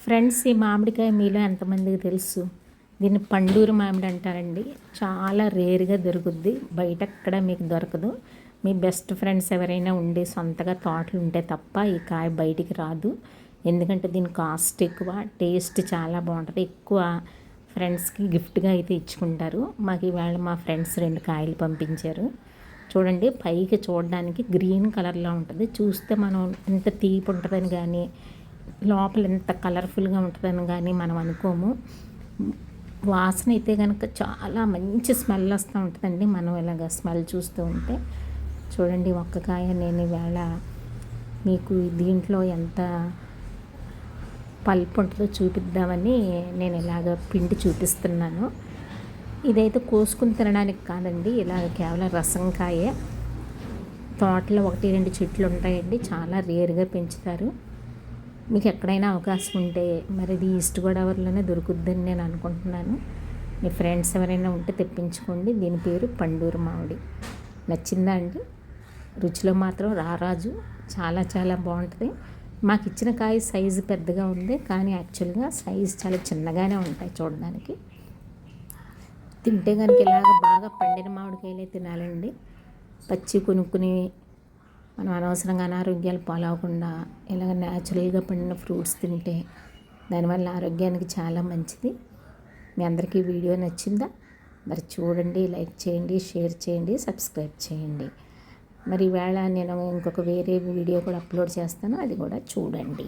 Friends, ఈ మామిడికాయ మీలో ఎంతమందికి తెలుసు? దీన్ని పండూరు మామిడి అంటారండి. చాలా రేర్గా దొరుకుద్ది, బయట ఎక్కడ మీకు దొరకదు. మీ బెస్ట్ ఫ్రెండ్స్ ఎవరైనా ఉండి సొంతగా తోటలు ఉంటే తప్ప ఈ కాయ బయటికి రాదు. ఎందుకంటే దీని కాస్ట్ ఎక్కువ, టేస్ట్ చాలా బాగుంటుంది. ఎక్కువ ఫ్రెండ్స్కి గిఫ్ట్గా అయితే ఇచ్చుకుంటారు. మాకు ఇవాళ మా ఫ్రెండ్స్ 2 కాయలు పంపించారు. చూడండి, పైకి చూడడానికి గ్రీన్ కలర్లో ఉంటుంది. చూస్తే మనం ఎంత తీపి ఉంటుందని కానీ, లోపల ఎంత కలర్ఫుల్గా ఉంటుందని కానీ మనం అనుకోము. వాసన అయితే కనుక చాలా మంచి స్మెల్ వస్తూ ఉంటుందండి. మనం ఇలాగ స్మెల్ చూస్తూ ఉంటే చూడండి, ఒక్క కాయ నేను ఇవాళ మీకు దీంట్లో ఎంత పల్పు ఉంటుందో చూపిద్దామని నేను ఇలాగ పిండి చూపిస్తున్నాను. ఇదైతే కోసుకుని తినడానికి కాదండి, ఇలాగ కేవలం రసంకాయే. తోటలో 1-2 చెట్లు ఉంటాయండి, చాలా రేర్గా పెంచుతారు. మీకు ఎక్కడైనా అవకాశం ఉంటే మరి ఇది ఈస్ట్ గోదావరిలోనే దొరుకుద్దని నేను అనుకుంటున్నాను. మీ ఫ్రెండ్స్ ఎవరైనా ఉంటే తెప్పించుకోండి. దీని పేరు పండూరు మామిడి. నచ్చిందా అండి? రుచిలో మాత్రం రారాజు, చాలా చాలా బాగుంటుంది. మాకు ఇచ్చిన కాయ సైజు పెద్దగా ఉంది, కానీ యాక్చువల్గా సైజు చాలా చిన్నగానే ఉంటాయి చూడడానికి. తింటే కనుక ఇలాగ బాగా పండిన మామిడికాయలే తినాలండి. పచ్చి కొనుక్కుని మనం అనవసరంగా అనారోగ్యాలు పాలవకుండా ఇలాగ న్యాచురల్గా పండిన ఫ్రూట్స్ తింటే దానివల్ల ఆరోగ్యానికి చాలా మంచిది. మీ అందరికీ వీడియో నచ్చిందా? మరి చూడండి, లైక్ చేయండి, షేర్ చేయండి, సబ్స్క్రైబ్ చేయండి. మరి ఈవేళ నేను ఇంకొక వేరే వీడియో కూడా అప్లోడ్ చేస్తాను, అది కూడా చూడండి.